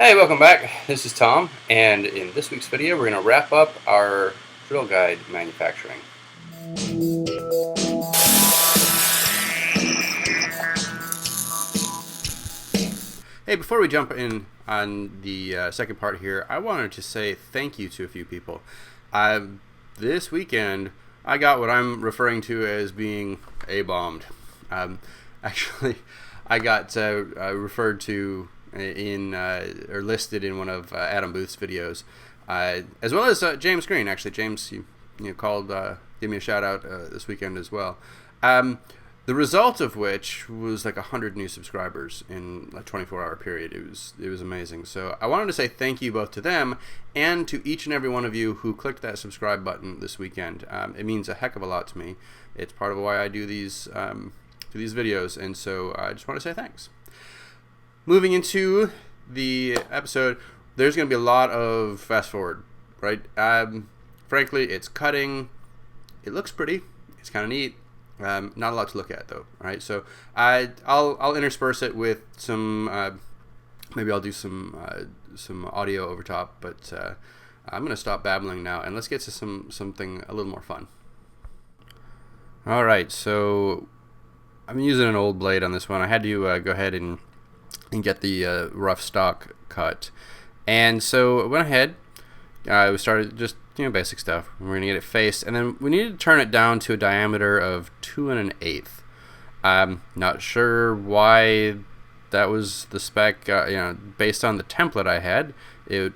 Hey, welcome back. This is Tom, and in this week's video, we're going to wrap up our drill guide manufacturing. Hey, before we jump in on the second part here, I wanted to say thank you to a few people. This weekend, I got what I'm referring to as being A-bombed. Actually, I got referred to in or listed in one of Adam Booth's videos, as well as James Green. Actually, James, you called, gave me a shout out this weekend as well. The result of which was like 100 new subscribers in a 24-hour period. It was amazing. So I wanted to say thank you both to them and to each and every one of you who clicked that subscribe button this weekend. It means a heck of a lot to me. It's part of why I do these videos, and so I just want to say thanks. Moving into the episode, there's going to be a lot of fast forward, right? Frankly, it's cutting. It looks pretty. It's kind of neat. Not a lot to look at though, right? So I'll intersperse it with some. Maybe I'll do some audio over top, but I'm going to stop babbling now and let's get to something a little more fun. All right, so I'm using an old blade on this one. I had to go ahead and get the rough stock cut, and so I went ahead. We started just basic stuff. We're gonna get it faced, and then we needed to turn it down to a diameter of 2 1/8. I'm not sure why that was the spec. Based on the template I had, it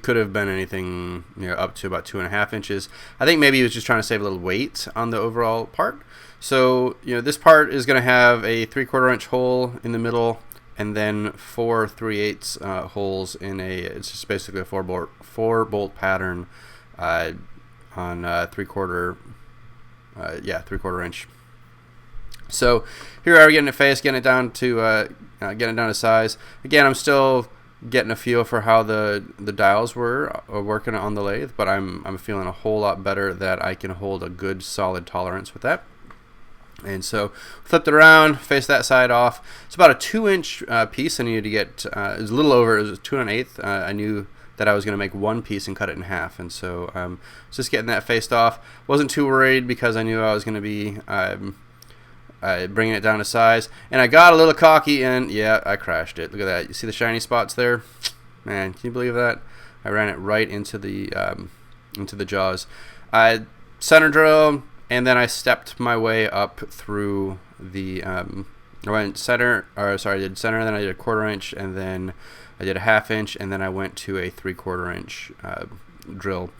could have been anything up to about 2.5 inches. I think maybe he was just trying to save a little weight on the overall part. So this part is going to have a 3/4 inch hole in the middle, and then 4 3/8 holes in it's just basically a four bolt pattern on 3/4 inch. So here we are getting it faced, getting it down to size. Again, I'm still getting a feel for how the dials were working on the lathe, but I'm feeling a whole lot better that I can hold a good solid tolerance with that. And so flipped it around, faced that side off. It's about a 2-inch piece I needed to get. It was a little over. It was 2 1/8. I knew that I was going to make one piece and cut it in half, and so just getting that faced off. Wasn't too worried because I knew I was going to be bringing it down to size. And I got a little cocky, and yeah, I crashed it. Look at that. You see the shiny spots there? Man, can you believe that? I ran it right into the jaws. Center drill. And then I stepped my way up through the. I did center, and then I did a 1/4 inch, and then I did a 1/2 inch, and then I went to a 3/4 inch drill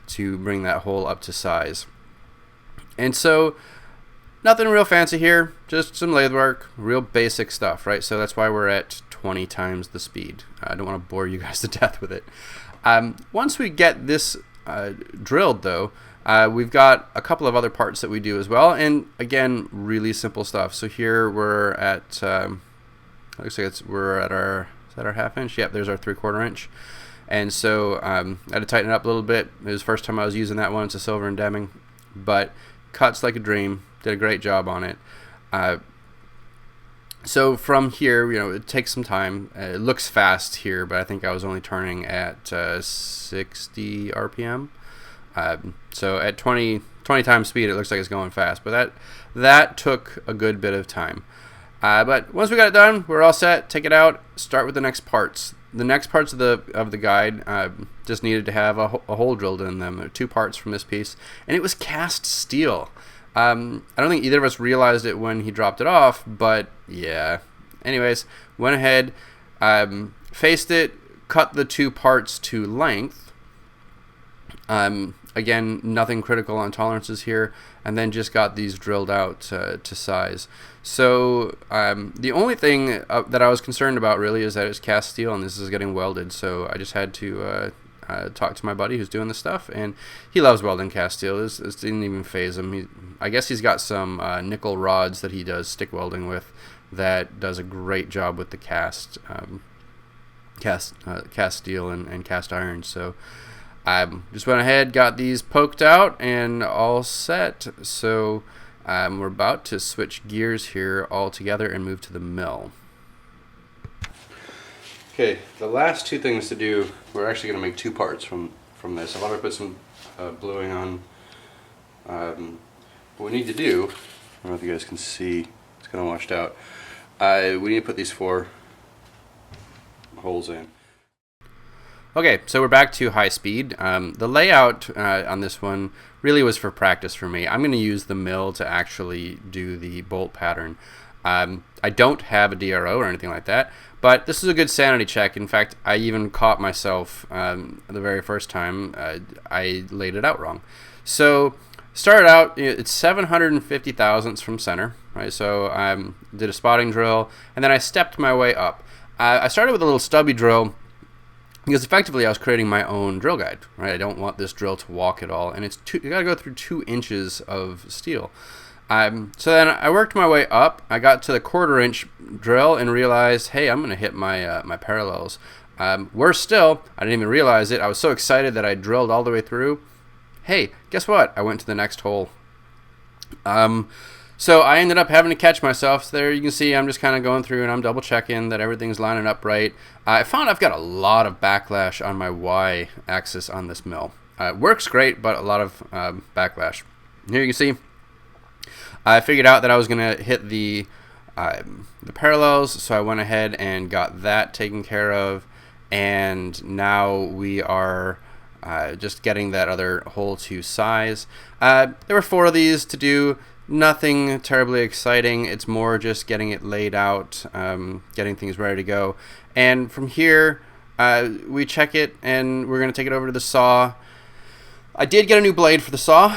to bring that hole up to size. And so, nothing real fancy here, just some lathe work, real basic stuff, right? So that's why we're at 20 times the speed. I don't want to bore you guys to death with it. Once we get this drilled, though. We've got a couple of other parts that we do as well, and again, really simple stuff. So here we're at, looks like we're at our, is that our 1/2 inch? Yep, there's our 3/4 inch. And so I had to tighten it up a little bit. It was the first time I was using that one. It's a Silver and Deming, but cuts like a dream. Did a great job on it. So from here, it takes some time. It looks fast here, but I think I was only turning at 60 RPM. So at 20 times speed, it looks like it's going fast, but that took a good bit of time. But once we got it done, we're all set. Take it out. Start with the next parts. The next parts of the guide just needed to have a hole drilled in them. There are 2 parts from this piece, and it was cast steel. I don't think either of us realized it when he dropped it off, but yeah. Anyways, went ahead, faced it, cut the 2 parts to length. Again, nothing critical on tolerances here, and then just got these drilled out to size. So the only thing that I was concerned about really is that it's cast steel and this is getting welded, so I just had to talk to my buddy who's doing this stuff, and he loves welding cast steel. This didn't even faze him. I guess he's got some nickel rods that he does stick welding with that does a great job with the cast steel and cast iron. So I just went ahead, got these poked out, and all set. So we're about to switch gears here all together and move to the mill. Okay, the last two things to do, we're actually going to make two parts from this. I want to put some bluing on. What we need to do, I don't know if you guys can see, it's kind of washed out. We need to put these 4 holes in. Okay, so we're back to high speed. The layout on this one really was for practice for me. I'm going to use the mill to actually do the bolt pattern. I don't have a DRO or anything like that, but this is a good sanity check. In fact, I even caught myself the very first time I laid it out wrong. So started out, it's 750 thousandths from center, right? So I did a spotting drill, and then I stepped my way up. I started with a little stubby drill because effectively I was creating my own drill guide, right? I don't want this drill to walk at all, and you gotta go through 2 inches of steel. So then I worked my way up. I got to the 1/4 inch drill and realized, hey, I'm gonna hit my my parallels. Worse still, I didn't even realize it. I was so excited that I drilled all the way through. Hey, guess what? I went to the next hole. So I ended up having to catch myself. So there you can see I'm just kind of going through and I'm double checking that everything's lining up right. I found I've got a lot of backlash on my Y axis on this mill. It works great, but a lot of backlash. Here you can see I figured out that I was going to hit the parallels, so I went ahead and got that taken care of, and now we are just getting that other hole to size. There were 4 of these to do. Nothing terribly exciting. It's more just getting it laid out, getting things ready to go. And from here, we check it, and we're going to take it over to the saw. I did get a new blade for the saw.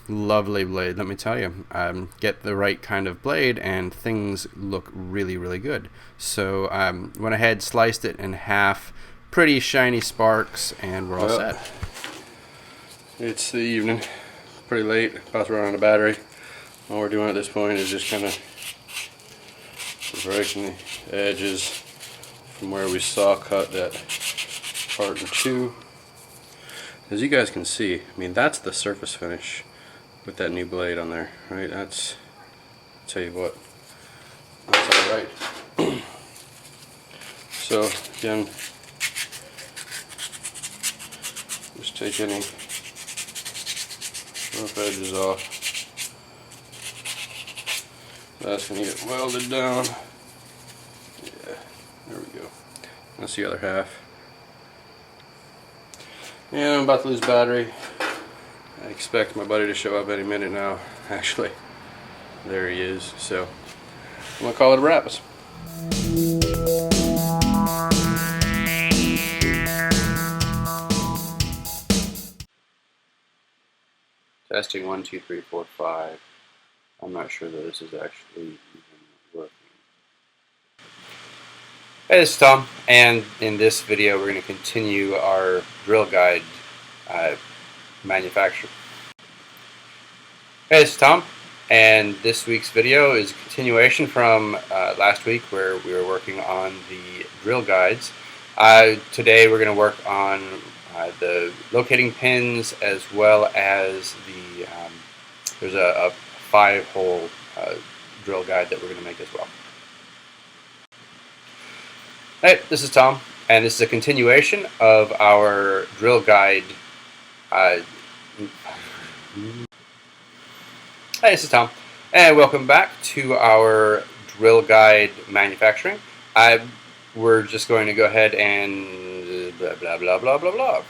Lovely blade, let me tell you. Get the right kind of blade, and things look really, really good. So went ahead, sliced it in half. Pretty shiny sparks, and we're all set. It's the evening. Pretty late. About to run out of battery. All we're doing at this point is just kind of breaking the edges from where we saw cut that part in 2. As you guys can see, I mean, that's the surface finish with that new blade on there, right? That's, I'll tell you what, that's all right. So again, just take any rough edges off. That's going to get welded down. Yeah, there we go. That's the other half. And I'm about to lose battery. I expect my buddy to show up any minute now. Actually, there he is. So I'm going to call it a wrap. Testing 1, 2, 3, 4, 5. I'm not sure that this is actually even working. Hey, this is Tom, and in this video we're going to continue our drill guide manufacture. Hey, this is Tom, and this week's video is a continuation from last week where we were working on the drill guides. Today we're going to work on the locating pins, as well as the there's a 5-hole drill guide that we're going to make as well. Hey, this is Tom, and this is a continuation of our drill guide. Hey, this is Tom, and welcome back to our drill guide manufacturing. We're just going to go ahead and blah blah blah blah blah blah.